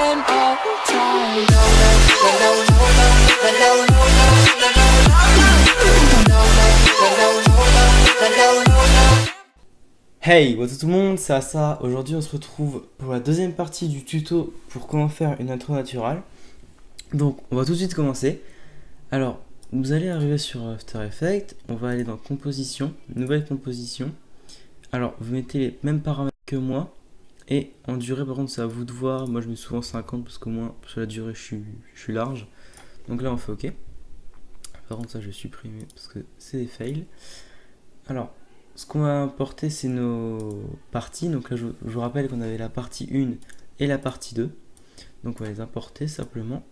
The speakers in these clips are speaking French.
and all time. Hey, what's up tout le monde, c'est Asa. Aujourd'hui on se retrouve pour la deuxième partie du tuto pour comment faire une intro naturelle. Donc on va tout de suite commencer. Alors vous allez arriver sur After Effects, on va aller dans composition, nouvelle composition. Alors vous mettez les mêmes paramètres que moi. Et en durée par contre c'est à vous de voir, moi je mets souvent 50 parce qu'au moins sur la durée je suis large. Donc là on fait OK. Par contre ça je vais supprimer parce que c'est des fails. Alors ce qu'on va importer c'est nos parties. Donc là je vous rappelle qu'on avait la partie 1 et la partie 2. Donc on va les importer simplement.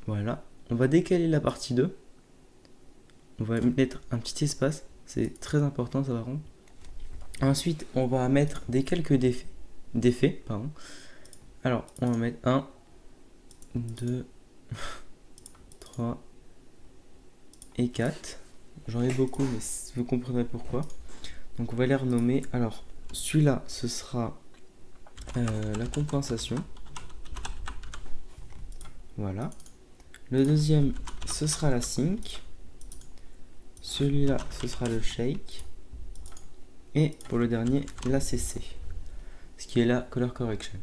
Voilà. On va décaler la partie 2. On va mettre un petit espace. C'est très important ça par contre. Ensuite on va mettre des quelques d'effets. Pardon. Alors on va mettre 1, 2, 3 et 4. J'en ai beaucoup mais vous comprendrez pourquoi. Donc on va les renommer. Alors celui-là ce sera la compensation. Voilà. Le deuxième ce sera la sync. Celui-là ce sera le shake. Et pour le dernier la CC. Ce qui est la color correction.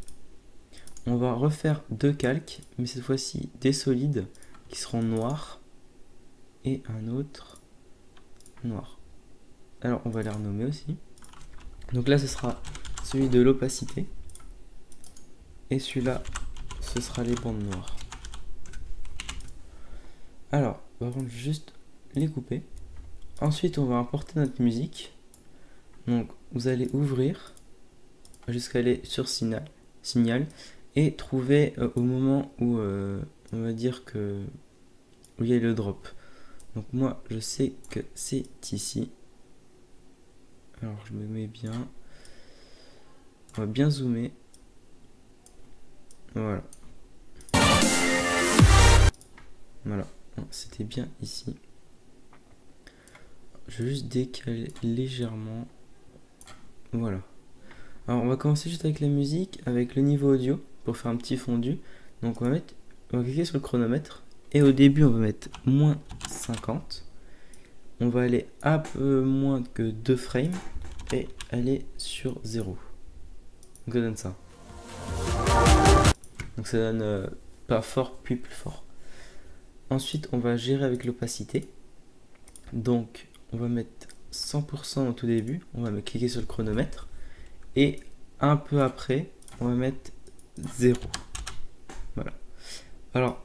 On va refaire deux calques, mais cette fois-ci des solides qui seront noirs et un autre noir. Alors on va les renommer aussi. Donc là ce sera celui de l'opacité et celui-là ce sera les bandes noires. Alors on va prendre juste les couper. Ensuite on va importer notre musique. Donc vous allez ouvrir jusqu'à aller sur signal et trouver au moment où on va dire que où il y a le drop. Donc moi je sais que c'est ici. Alors je me mets bien. On va bien zoomer. Voilà. Voilà. C'était bien ici. Je vais juste décaler légèrement. Voilà. Alors on va commencer juste avec la musique, avec le niveau audio pour faire un petit fondu. Donc on va cliquer sur le chronomètre et au début on va mettre moins 50. On va aller un peu moins que 2 frames et aller sur 0. Donc ça donne ça. Donc ça donne pas fort puis plus fort. Ensuite on va gérer avec l'opacité. Donc on va mettre 100% au tout début. On va cliquer sur le chronomètre. Et un peu après, on va mettre 0. Voilà. Alors,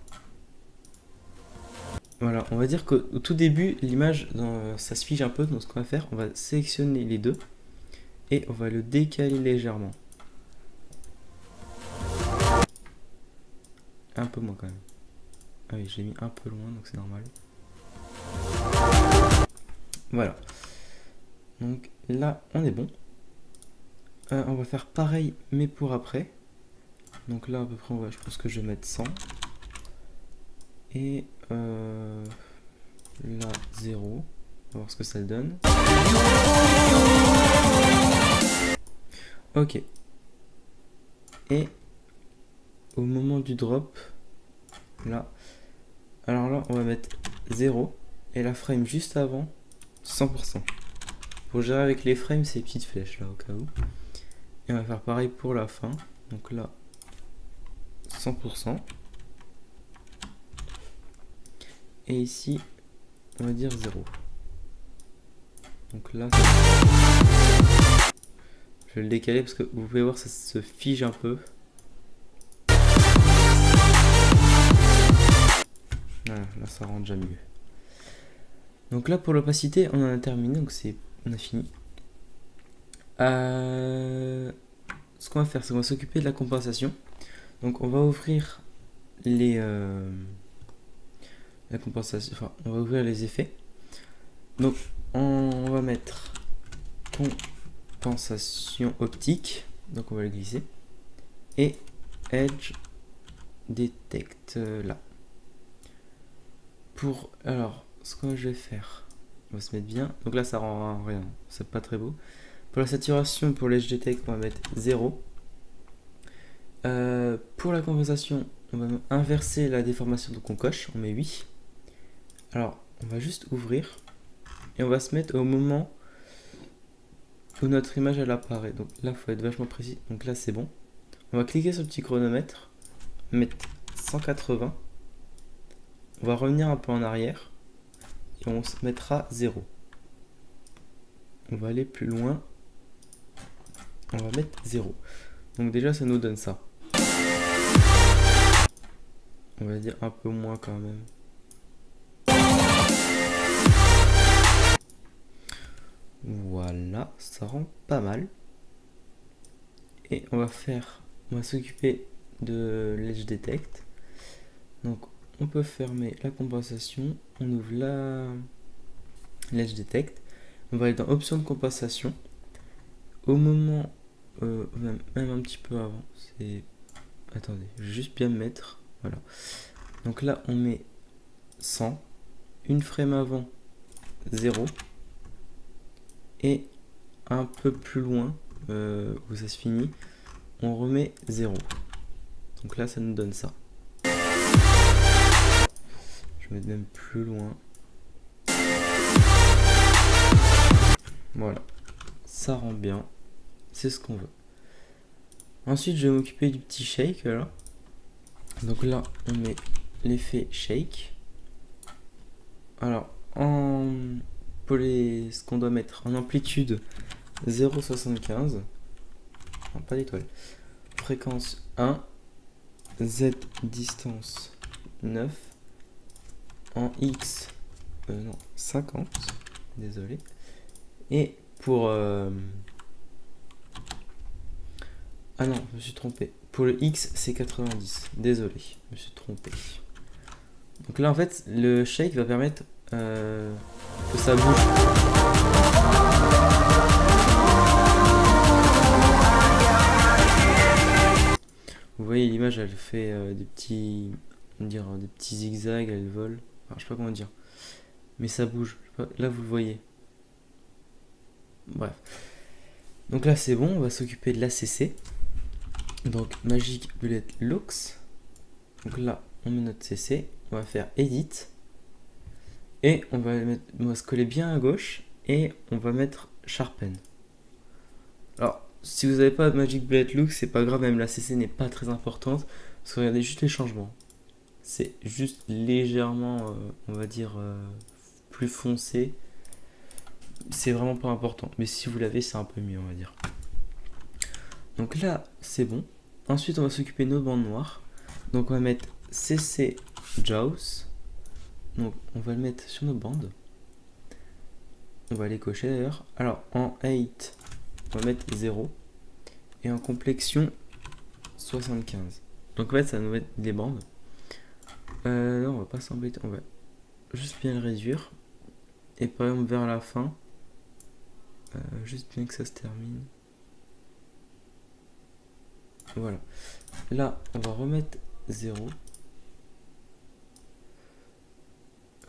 voilà, on va dire qu'au tout début, l'image, ça se fige un peu. Donc, ce qu'on va faire, on va sélectionner les deux et on va le décaler légèrement. Un peu moins quand même. Ah oui, j'ai mis un peu loin, donc c'est normal. Voilà. Donc là, on est bon. On va faire pareil mais pour après. Donc là à peu près je pense que je vais mettre 100 et là 0. On va voir ce que ça donne. Ok. Et au moment du drop là, alors là on va mettre 0 et la frame juste avant 100%. Pour gérer avec les frames ces petites flèches là au cas où. Et on va faire pareil pour la fin. Donc là, 100%. Et ici, on va dire 0. Donc là, je vais le décaler parce que vous pouvez voir ça se fige un peu. Voilà, là ça rend déjà mieux. Donc là pour l'opacité, on en a terminé, donc on a fini. Ce qu'on va faire, c'est qu'on va s'occuper de la compensation. Donc on va ouvrir la compensation, enfin on va ouvrir les effets. Donc on va mettre compensation optique, donc on va le glisser et edge detect là. Alors ce que je vais faire, on va se mettre bien. Donc là ça rend rien, c'est pas très beau. Pour la saturation, pour l'edge detect, on va mettre 0. Pour la compensation, on va inverser la déformation, donc on coche, on met oui. Alors, on va juste ouvrir et on va se mettre au moment où notre image elle apparaît. Donc là, il faut être vachement précis. Donc là, c'est bon. On va cliquer sur le petit chronomètre, mettre 180. On va revenir un peu en arrière et on se mettra 0. On va aller plus loin. On va mettre 0. Donc déjà, ça nous donne ça. On va dire un peu moins quand même. Voilà, ça rend pas mal. Et on va s'occuper de l'Edge Detect. Donc on peut fermer la compensation, on ouvre l'Edge Detect. On va aller dans Options de compensation. Au moment, même un petit peu avant, attendez, je vais juste bien me mettre. Voilà. Donc là, on met 100. Une frame avant, 0. Et un peu plus loin, où ça se finit, on remet 0. Donc là, ça nous donne ça. Je vais mettre même plus loin. Voilà. Ça rend bien. C'est ce qu'on veut. Ensuite, je vais m'occuper du petit shake là. Donc là, on met l'effet shake. Alors, pour ce qu'on doit mettre en amplitude 0,75. Non, pas d'étoile. Fréquence 1. Z distance 9. En X, non, 50. Désolé. Et pour... Ah non, je me suis trompé. Pour le X, c'est 90. Désolé, je me suis trompé. Donc là, en fait, le shake va permettre que ça bouge. Vous voyez, l'image, elle fait des petits zigzags, elle vole. Alors, je sais pas comment dire. Mais ça bouge. Là, vous le voyez. Bref. Donc là, c'est bon. On va s'occuper de l'ACC. Donc, Magic Bullet Looks. Donc là, on met notre CC. On va faire Edit. Et on va se coller bien à gauche. Et on va mettre Sharpen. Alors, si vous n'avez pas Magic Bullet Looks, c'est pas grave. Même la CC n'est pas très importante. Parce que regardez juste les changements. C'est juste légèrement, on va dire, plus foncé. C'est vraiment pas important. Mais si vous l'avez, c'est un peu mieux, on va dire. Donc là, c'est bon. Ensuite, on va s'occuper de nos bandes noires. Donc on va mettre CC Jaws. Donc on va le mettre sur nos bandes. On va les cocher d'ailleurs. Alors en 8, on va mettre 0. Et en complexion, 75. Donc en fait, ça va nous mettre des bandes. Là, on va pas s'embêter. On va juste bien le réduire. Et par exemple, vers la fin, juste bien que ça se termine. Voilà. Là, on va remettre 0.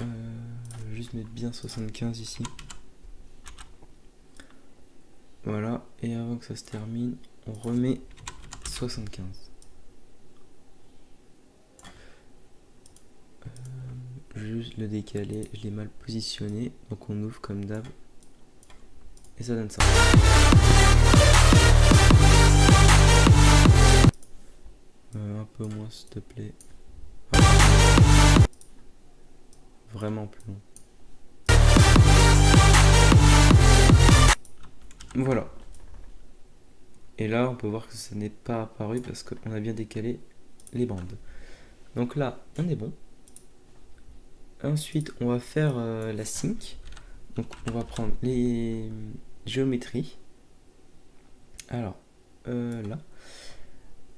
Je vais juste mettre bien 75 ici. Voilà. Et avant que ça se termine, on remet 75. Je vais juste le décaler. Je l'ai mal positionné. Donc on ouvre comme d'hab. Et ça donne ça. Un peu moins s'il te plaît. Vraiment plus long. Voilà. Et là on peut voir que ça n'est pas apparu parce qu'on a bien décalé les bandes. Donc là on est bon. Ensuite on va faire la sync. Donc on va prendre les géométries. Alors là.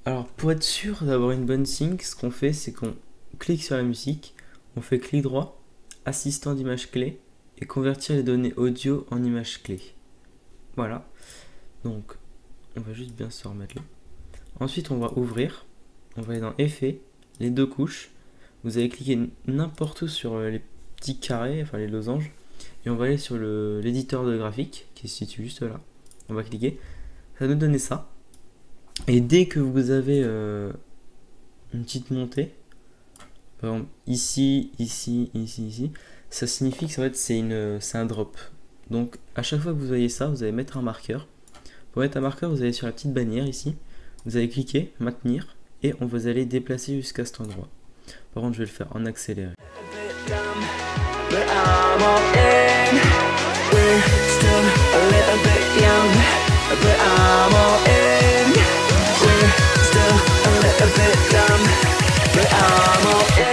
Alors pour être sûr d'avoir une bonne sync, ce qu'on fait c'est qu'on clique sur la musique, on fait clic droit, assistant d'image clé et convertir les données audio en images clés. Voilà. Donc on va juste bien se remettre là. Ensuite on va ouvrir, on va aller dans effets, les deux couches. Vous allez cliquer n'importe où sur les petits carrés, enfin les losanges, et on va aller sur l'éditeur de graphique qui se situe juste là. On va cliquer, ça va nous donner ça. Et dès que vous avez une petite montée, par exemple ici, ici, ici, ici, ça signifie que c'est un drop. Donc à chaque fois que vous voyez ça, vous allez mettre un marqueur. Pour mettre un marqueur, vous allez sur la petite bannière ici, vous allez cliquer, maintenir, et on vous allez déplacer jusqu'à cet endroit. Par contre, je vais le faire en accéléré. But I'm all in. We're still a little bit young, but I'm all in. We're still a little bit dumb, but I'm all in.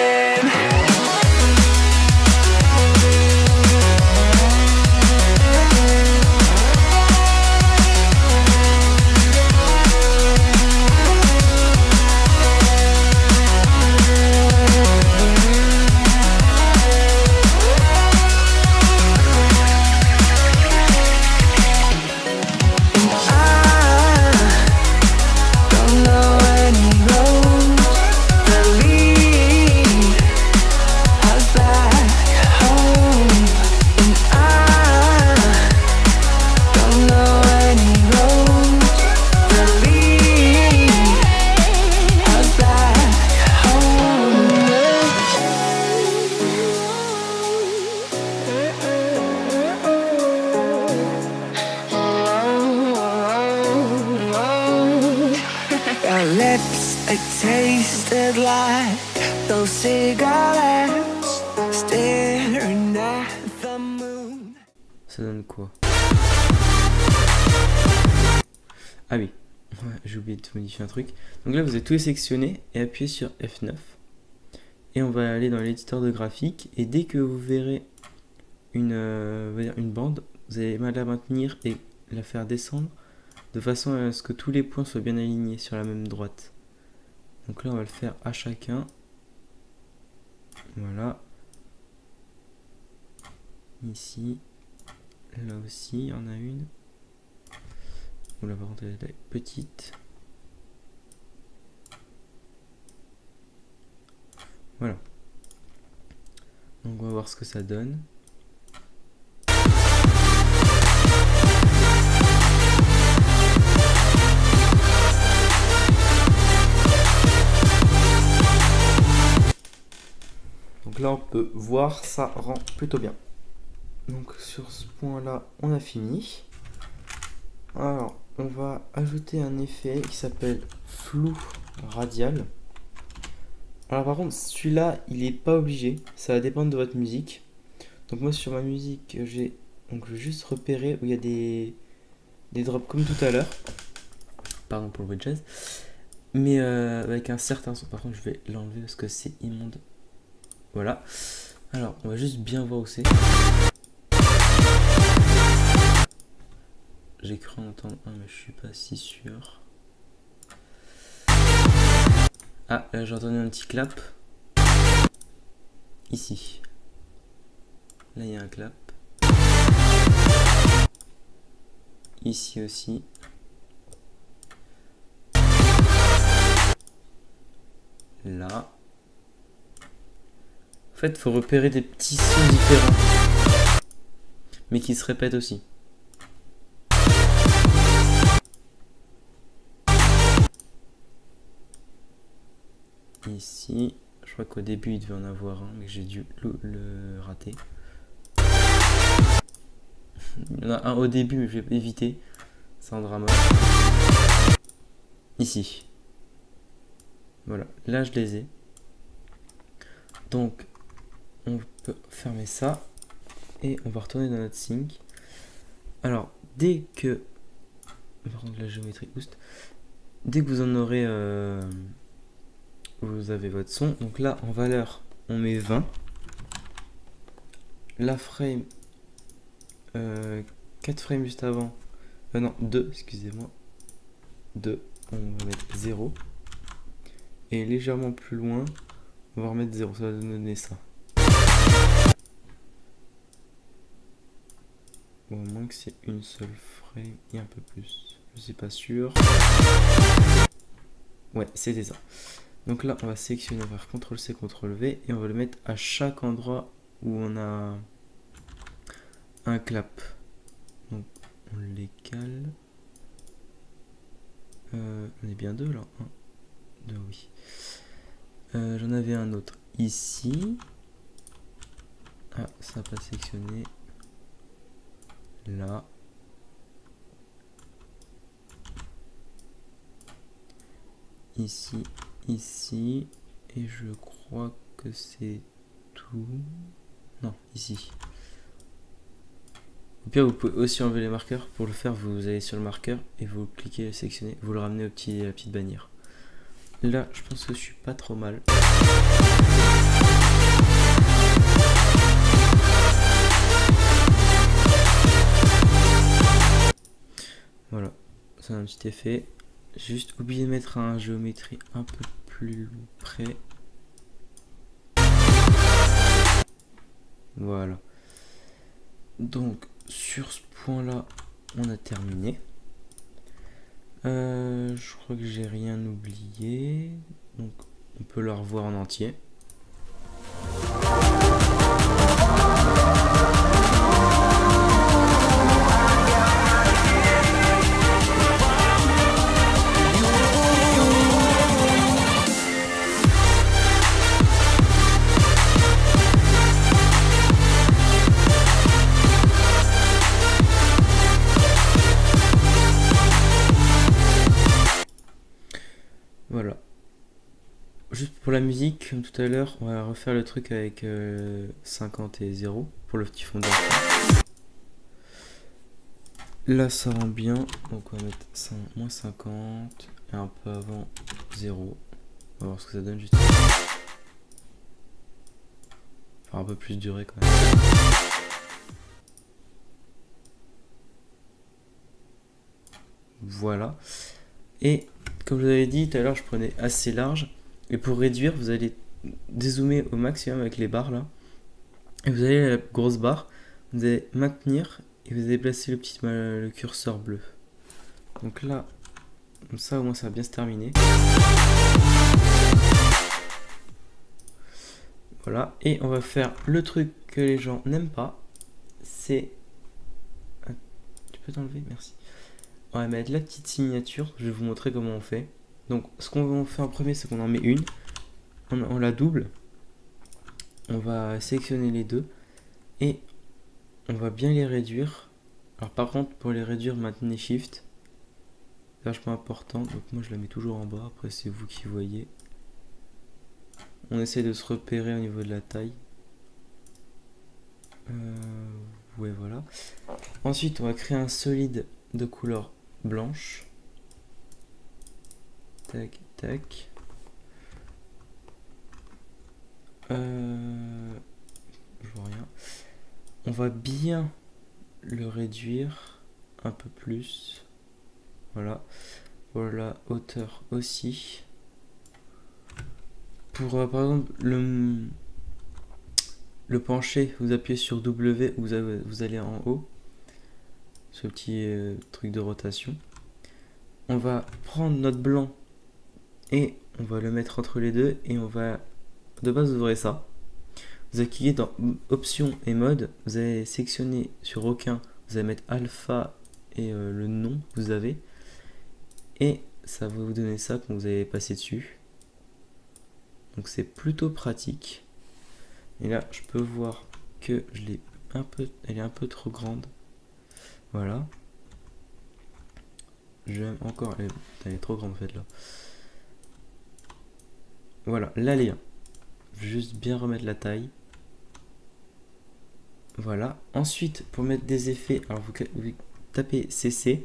Our lips, they tasted like those cigarettes, staring at the moon. Ça donne quoi? Ah oui, ouais, j'ai oublié de modifier un truc. Donc là, vous avez tout sélectionné et appuyez sur F9. Et on va aller dans l'éditeur de graphique. Et dès que vous verrez une bande, vous allez la maintenir et la faire descendre de façon à ce que tous les points soient bien alignés sur la même droite. Donc là, on va le faire à chacun. Voilà. Ici. Là aussi, il y en a une. Oula, par contre, elle est petite. Voilà. Donc on va voir ce que ça donne. Donc là on peut voir, ça rend plutôt bien. Donc sur ce point là on a fini. Alors on va ajouter un effet qui s'appelle flou radial. Alors par contre celui-là il est pas obligé, ça va dépendre de votre musique. Donc moi sur ma musique je vais juste repérer où il y a des drops comme tout à l'heure. Pardon pour le bruit de jazz. Mais avec un certain son. Par contre je vais l'enlever parce que c'est immonde. Voilà. Alors on va juste bien voir où c'est. J'ai cru en entendre un mais je suis pas si sûr. Ah là j'ai entendu un petit clap. Ici. Là il y a un clap. Ici aussi. Là. En fait, il faut repérer des petits sons différents. Mais qui se répètent aussi. Ici. Je crois qu'au début, il devait en avoir un, mais j'ai dû le rater. Il y en a un au début, mais je vais éviter. C'est un drama. Ici. Voilà, là je les ai. Donc, on peut fermer ça. Et on va retourner dans notre sync. Alors, dès que... Par contre, la géométrie boost. Dès que vous en aurez... vous avez votre son. Donc là, en valeur, on met 20. La frame... 4 frames juste avant. Non, 2, excusez-moi. 2, on va mettre 0. Et légèrement plus loin, on va remettre 0, ça va donner ça. Bon, au moins que c'est une seule frame et un peu plus. Je suis pas sûr. Ouais, c'était ça. Donc là, on va sélectionner, on va faire CTRL-C, CTRL-V et on va le mettre à chaque endroit où on a un clap. Donc on les cale. On est bien deux là. 1, 2, oui. J'en avais un autre ici. Ah, ça n'a pas sélectionné. Là. Ici, ici. Et je crois que c'est tout. Non, ici. Au pire, vous pouvez aussi enlever les marqueurs. Pour le faire, vous allez sur le marqueur et vous cliquez sélectionner. Vous le ramenez à la petite bannière. Là, je pense que je suis pas trop mal. Voilà, c'est un petit effet. Juste oublié de mettre un géométrie un peu plus près. Voilà. Donc sur ce point là, on a terminé. Je crois que j'ai rien oublié. Donc on peut la revoir en entier. Voilà. Juste pour la musique, comme tout à l'heure, on va refaire le truc avec 50 et 0 pour le petit fond d'enfant. Là, ça rend bien. Donc, on va mettre ça moins 50 et un peu avant 0. On va voir ce que ça donne juste. Enfin, un peu plus duré quand même. Voilà. Et comme je vous avais dit tout à l'heure, je prenais assez large. Et pour réduire, vous allez dézoomer au maximum avec les barres là. Et vous allez à la grosse barre. Vous allez maintenir et vous allez placer le curseur bleu. Donc là, comme ça au moins ça va bien se terminer. Voilà. Et on va faire le truc que les gens n'aiment pas. C'est... Tu peux t'enlever? Merci. On va mettre la petite signature. Je vais vous montrer comment on fait. Donc ce qu'on fait en premier, c'est qu'on en met une, on la double, on va sélectionner les deux et on va bien les réduire. Alors par contre, pour les réduire, maintenez Shift, c'est vachement important. Donc moi je la mets toujours en bas, après c'est vous qui voyez. On essaie de se repérer au niveau de la taille. Ouais, voilà. Ensuite on va créer un solide de couleur blanche. Tac, tac. Je vois rien. On va bien le réduire un peu plus. Voilà. Pour la hauteur aussi. Pour par exemple le pencher, vous appuyez sur W, vous allez en haut. Ce petit truc de rotation. On va prendre notre blanc et on va le mettre entre les deux et on va, de base vous aurez ça. Vous allez cliquer dans options et mode, vous allez sélectionner sur aucun, vous allez mettre alpha et le nom que vous avez et ça va vous donner ça quand vous allez passer dessus. Donc c'est plutôt pratique. Et là je peux voir que je l'ai un peu, elle est un peu trop grande. Voilà. J'aime encore, elle est trop grande en fait là. Voilà, là les 1. Juste bien remettre la taille. Voilà. Ensuite, pour mettre des effets, alors vous tapez CC.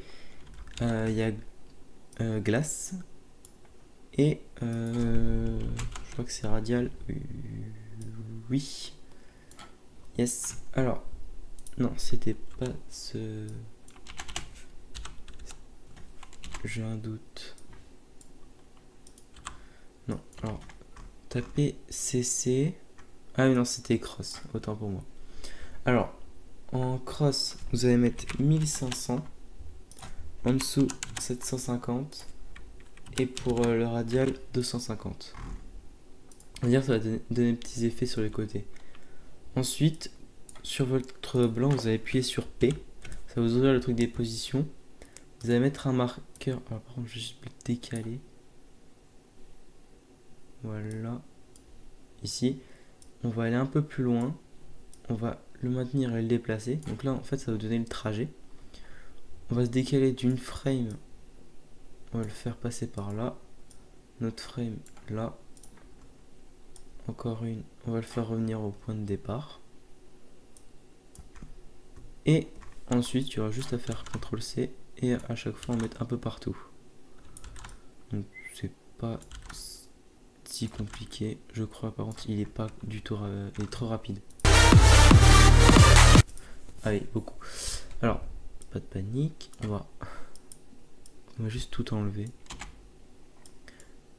Il y a glace. Et je crois que c'est radial. Oui. Yes. Alors, non, c'était pas ce... J'ai un doute. Non, alors, tapez CC. Ah mais non, c'était cross, autant pour moi. Alors, en cross, vous allez mettre 1500. En dessous, 750. Et pour le radial, 250. On va dire que ça va donner des petits effets sur les côtés. Ensuite, sur votre blanc, vous allez appuyer sur P. Ça va vous ouvrir le truc des positions. vous allez mettre un marqueur. Alors par contre je vais juste le décaler. Voilà. Ici. On va aller un peu plus loin. On va le maintenir et le déplacer. Donc là en fait ça va vous donner le trajet. On va se décaler d'une frame. On va le faire passer par là. Notre frame là. Encore une. On va le faire revenir au point de départ. Et ensuite il y aura juste à faire CTRL-C et à chaque fois en mettre un peu partout. Donc c'est pas si compliqué, je crois. Par contre il est pas du tout, il est trop rapide. Allez, beaucoup. Alors pas de panique, on va juste tout enlever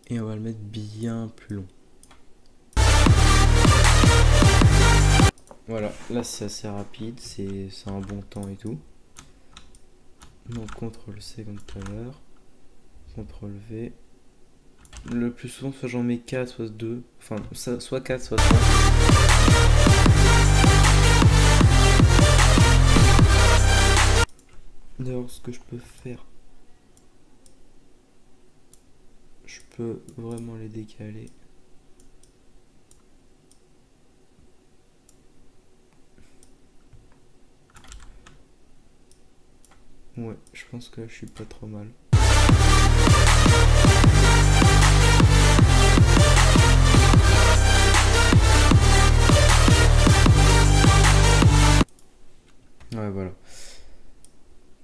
et on va le mettre bien plus long. Voilà, là c'est assez rapide, c'est un bon temps et tout. Donc CTRL-C comme tout à l'heure, CTRL-V. Le plus souvent soit j'en mets 4, soit 2, enfin soit 4, soit 3. D'ailleurs ce que je peux faire, je peux vraiment les décaler. Ouais, je pense que là, je suis pas trop mal. Ouais, voilà.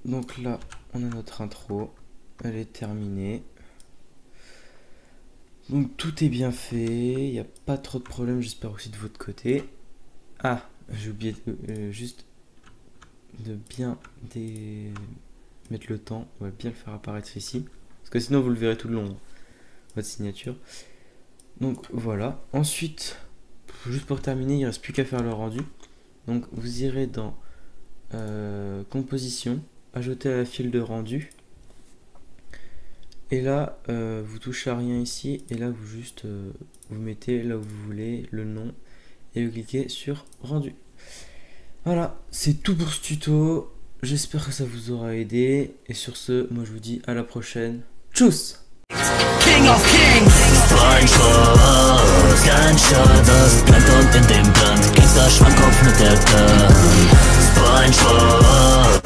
Donc là, on a notre intro. Elle est terminée. Donc tout est bien fait. Il n'y a pas trop de problèmes, j'espère aussi de votre côté. Ah, j'ai oublié juste de bien mettre le temps. On va bien le faire apparaître ici. Parce que sinon vous le verrez tout le long, votre signature. Donc voilà. Ensuite, juste pour terminer, il ne reste plus qu'à faire le rendu. Donc vous irez dans composition, ajouter à la file de rendu. Et là, vous touchez à rien ici. Et là, vous juste vous mettez là où vous voulez le nom. Et vous cliquez sur rendu. Voilà, c'est tout pour ce tuto. J'espère que ça vous aura aidé. Et sur ce, moi je vous dis à la prochaine. Tchuss! King of Kings! Spongebob, Gunshot, das Plankton in dem Brand. Gangster Schwammkopf mit der Gun. Spongebob.